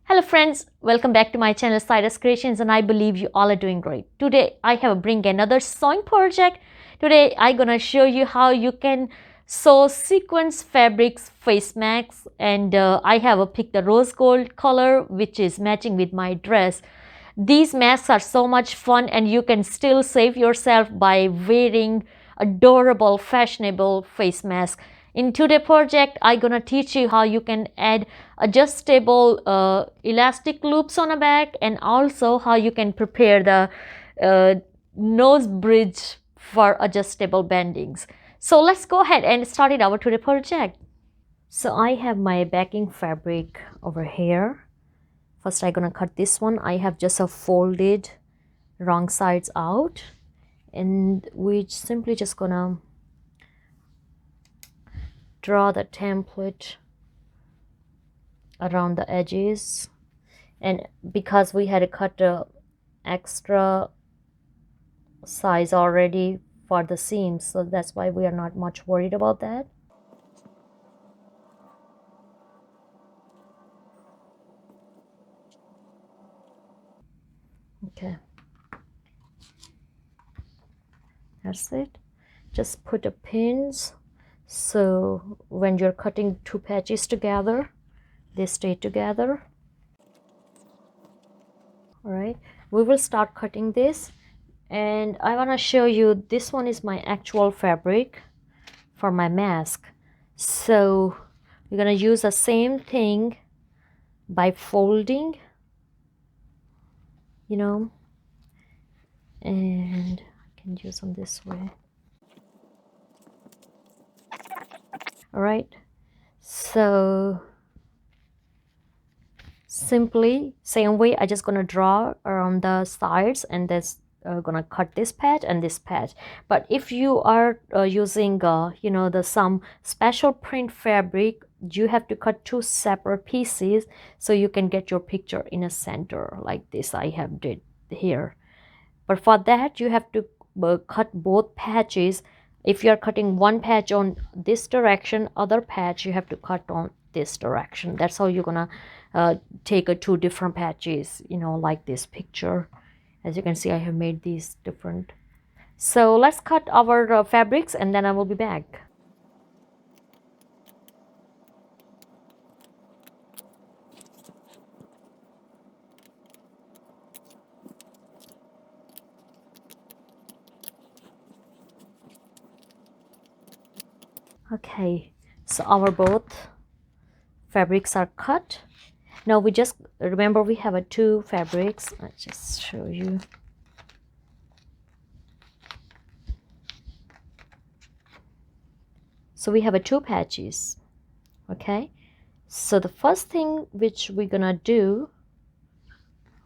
Hello friends, welcome back to my channel Cyrus Creations, and I believe you all are doing great. Today I have bring another sewing project. Today I'm gonna show you how you can sew sequins fabrics face masks, and I have picked the rose gold color which is matching with my dress. These masks are so much fun and you can still save yourself by wearing adorable fashionable face mask. In today's project, I'm gonna teach you how you can add adjustable elastic loops on a back, and also how you can prepare the nose bridge for adjustable bendings. So let's go ahead and start it our today's project. So I have my backing fabric over here. First I'm gonna cut this one. I have just a folded wrong sides out, and we simply just gonna draw the template around the edges, and because we had to cut the extra size already for the seams, so that's why we are not much worried about that. Okay, that's it. Just put the pins so when you're cutting two patches together they stay together. All right, we will start cutting this, and I want to show you this one is my actual fabric for my mask. So we're gonna use the same thing by folding, and I can use them this way. All right, so simply same way I just gonna draw around the sides, and that's gonna cut this patch and this patch. But if you are using the some special print fabric, you have to cut two separate pieces so you can get your picture in a center like this I have did here. But for that you have to cut both patches. If you are cutting one patch on this direction, other patch you have to cut on this direction. That's how you're gonna take two different patches, like this picture. As you can see, I have made these different. So let's cut our fabrics, and then I will be back. Okay, so our both fabrics are cut. Now we just remember we have two fabrics. Let's just show you. So we have two patches. Okay, so the first thing which we're gonna do,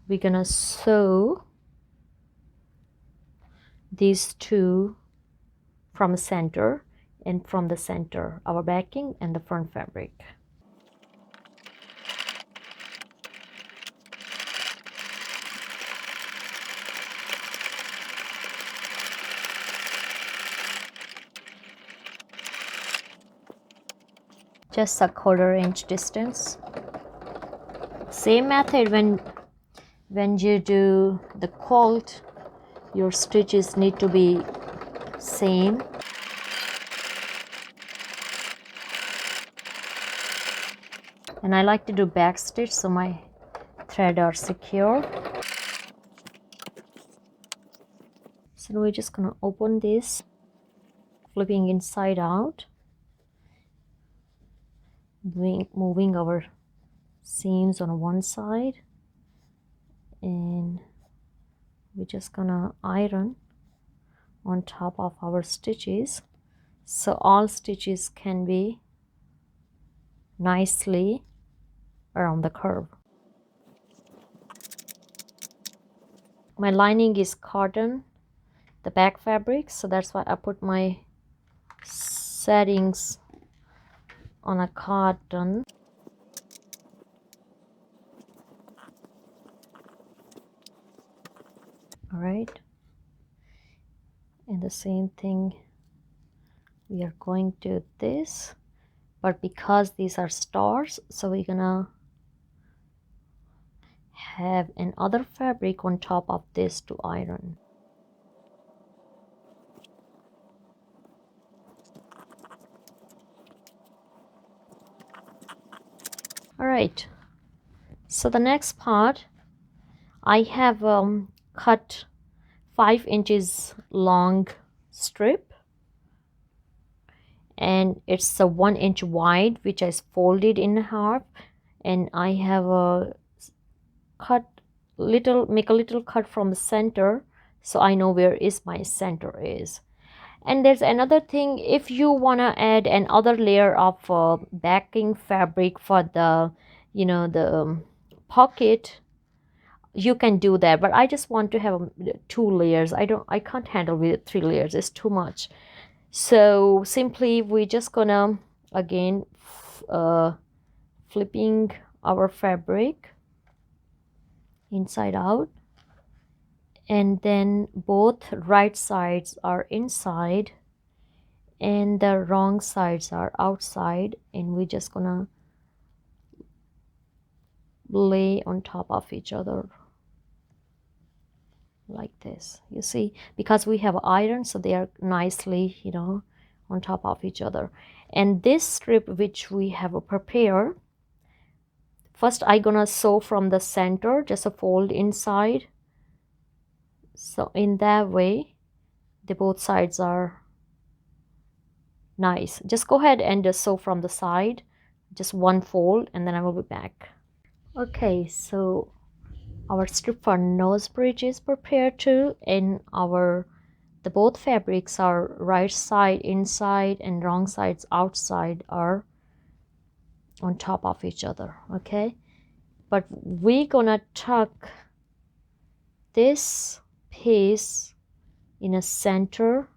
we're gonna sew these two from the center, and from the center our backing and the front fabric. Just a 1/4 inch distance. Same method when you do the quilt, your stitches need to be same. And I like to do back stitch so my thread are secure. So we're just gonna open this, flipping inside out, moving our seams on one side, and we're just gonna iron on top of our stitches so all stitches can be nicely around the curve. My lining is cotton, the back fabric, so that's why I put my settings on a cotton. All right, and the same thing we are going to this, but because these are stars, so we're gonna have another fabric on top of this to iron. All right, so the next part, I have cut 5 inches long strip, and it's a 1 inch wide, which I folded in half, and I have a make a little cut from the center, so I know where is my center is. And there's another thing, if you want to add another layer of backing fabric for the the pocket, you can do that, but I just want to have 2 layers. I can't handle with 3 layers, it's too much. So simply we just gonna again flipping our fabric inside out, and then both right sides are inside and the wrong sides are outside, and we're just gonna lay on top of each other like this. You see, because we have iron, so they are nicely on top of each other. And this strip which we have prepared, first I gonna sew from the center, just a fold inside, so in that way the both sides are nice. Just go ahead and just sew from the side, just one fold, and then I will be back. Okay, so our strip for nose bridge is prepared too, and the both fabrics are right side inside and wrong sides outside are on top of each other. Okay, but we're gonna tuck this piece in a center,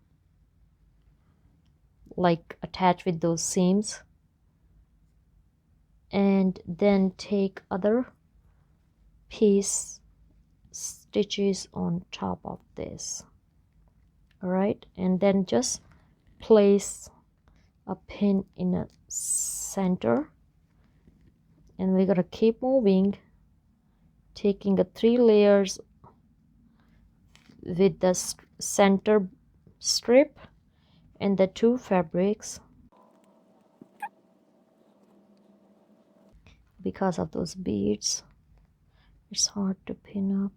like attached with those seams, and then take other piece stitches on top of this. All right, and then just place a pin in a center, and we're gonna keep moving, taking the 3 layers with the center strip and the 2 fabrics. Because of those beads, it's hard to pin up.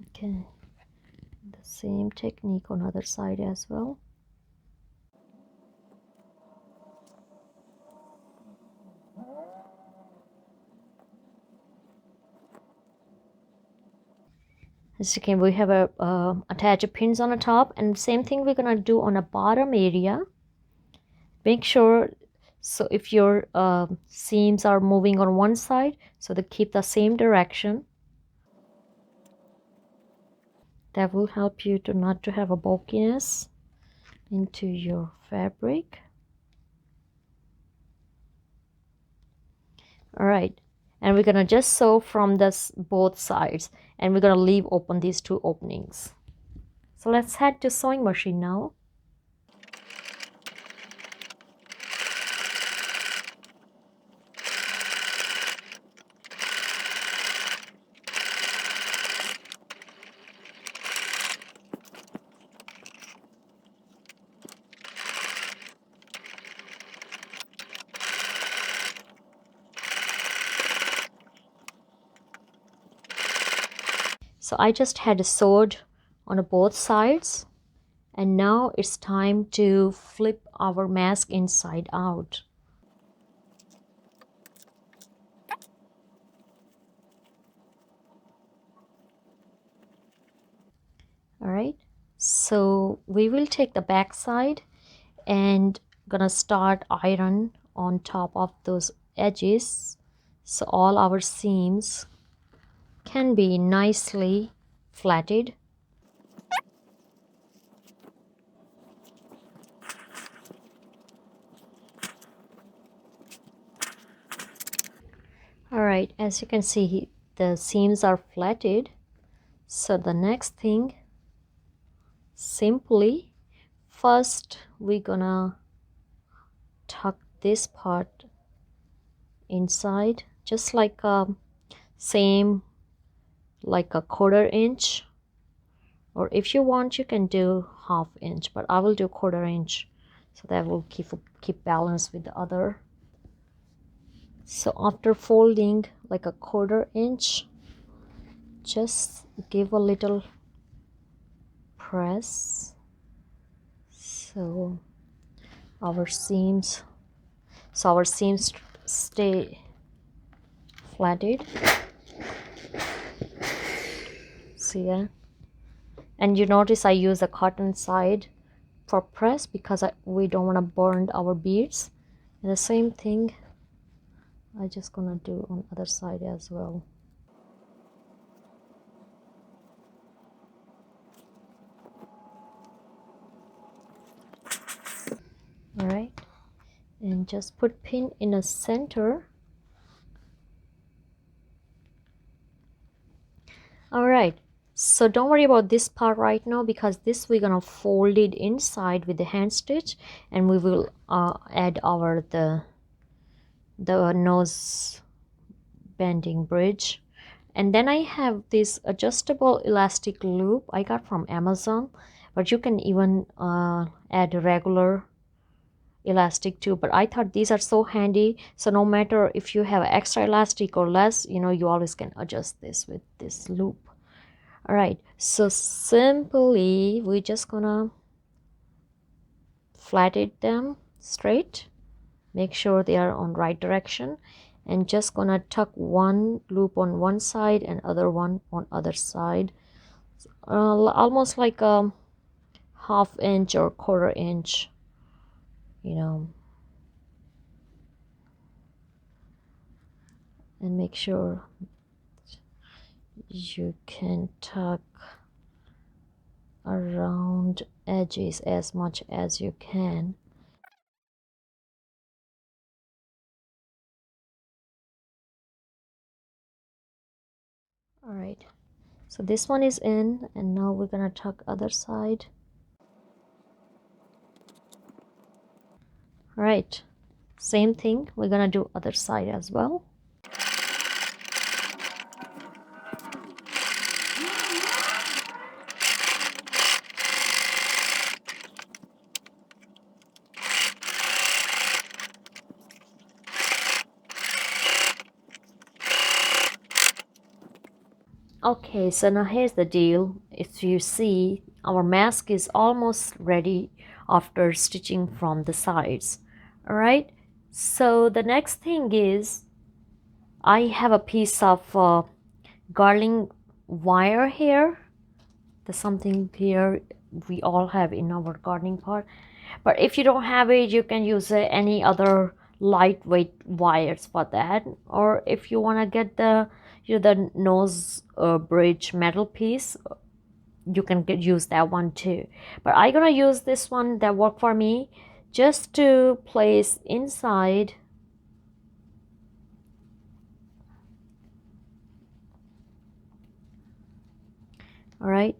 Okay, the same technique on other side as well. As you can, we have a attach pins on the top, and same thing we're gonna do on the bottom area. Make sure, so if your seams are moving on one side, so they keep the same direction. That will help you to not to have a bulkiness into your fabric. All right, and we're gonna just sew from this both sides, and we're gonna leave open these 2 openings. So let's head to sewing machine now. So I just had sewed on both sides, and now it's time to flip our mask inside out. All right, so we will take the back side and gonna start iron on top of those edges, so all our seams can be nicely flatted. All right, as you can see, the seams are flatted. So the next thing, simply first we're gonna tuck this part inside, just like same like a 1/4 inch, or if you want you can do 1/2 inch, but I will do 1/4 inch so that will keep balance with the other. So after folding like a 1/4 inch, just give a little press so our seams stay flatted. See that? And you notice I use a cotton side for press because we don't want to burn our beads. And the same thing I just gonna do on other side as well. All right, and just put pin in the center. All right, so don't worry about this part right now because this we're gonna fold it inside with the hand stitch, and we will add our the nose bending bridge. And then I have this adjustable elastic loop I got from Amazon, but you can even add regular elastic too, but I thought these are so handy, so no matter if you have extra elastic or less, you know, you always can adjust this with this loop. All right, so simply we're just gonna flatten them straight, make sure they are on right direction, and just gonna tuck one loop on one side and other one on other side, almost like a 1/2 inch or 1/4 inch, you know, and make sure you can tuck around edges as much as you can. All right, so this one is in, and now we're gonna tuck other side. All right, same thing, we're gonna do other side as well. Okay, so now here's the deal. If you see, our mask is almost ready after stitching from the sides. All right, so the next thing is I have a piece of garland wire here. There's something here we all have in our gardening part, but if you don't have it, you can use any other lightweight wires for that. Or if you want to get the the nose bridge metal piece, you can use that one too, but I'm gonna use this one that worked for me just to place inside. All right,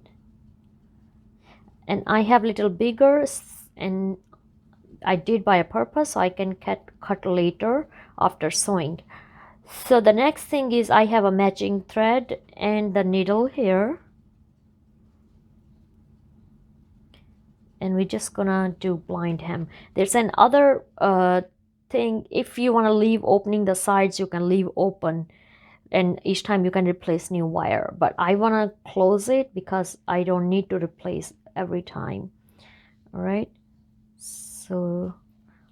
and I have little bigger, and I did by a purpose so I can cut later after sewing. So the next thing is I have a matching thread and the needle here, and we're just gonna do blind hem. There's another thing, if you want to leave opening the sides, you can leave open, and each time you can replace new wire, but I want to close it because I don't need to replace every time. All right, so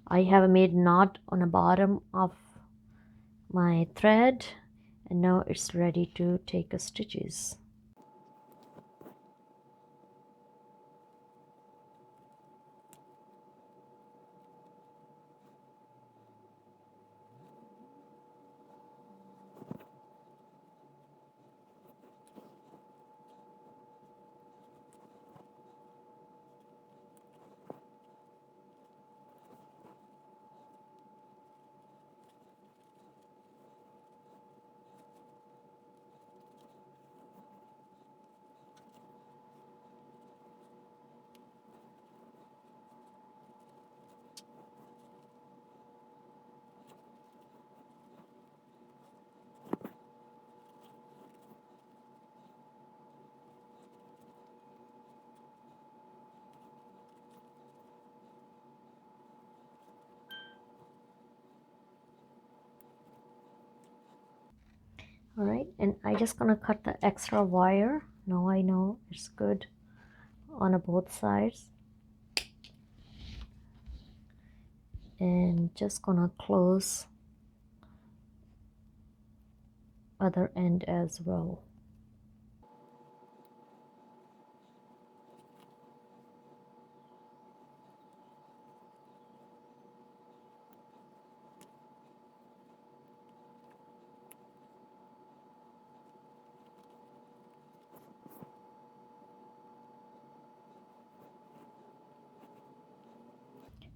I have made knot on the bottom of my thread, and now it's ready to take a stitches. And I just gonna cut the extra wire. Now I know it's good on both sides. And just gonna close other end as well.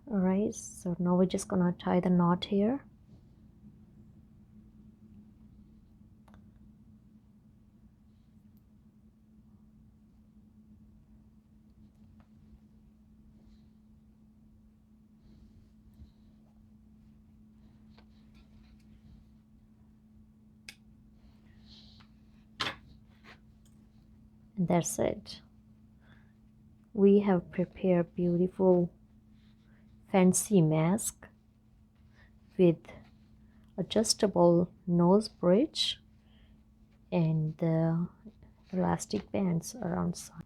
Alright, so now we're just gonna tie the knot here. And that's it. We have prepared beautiful fancy mask with adjustable nose bridge and the elastic bands around side.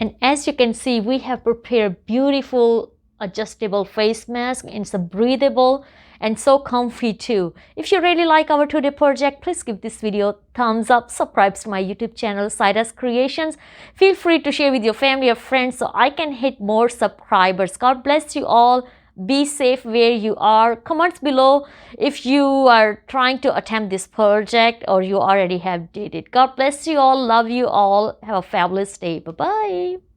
And as you can see, we have prepared beautiful adjustable face mask. It's a breathable and so comfy too. If you really like our today project, please give this video a thumbs up, subscribe to my YouTube channel Cyrus Creations. Feel free to share with your family or friends so I can hit more subscribers. God bless you all. Be safe where you are. Comments below if you are trying to attempt this project or you already have did it. God bless you all. Love you all. Have a fabulous day. Bye-bye.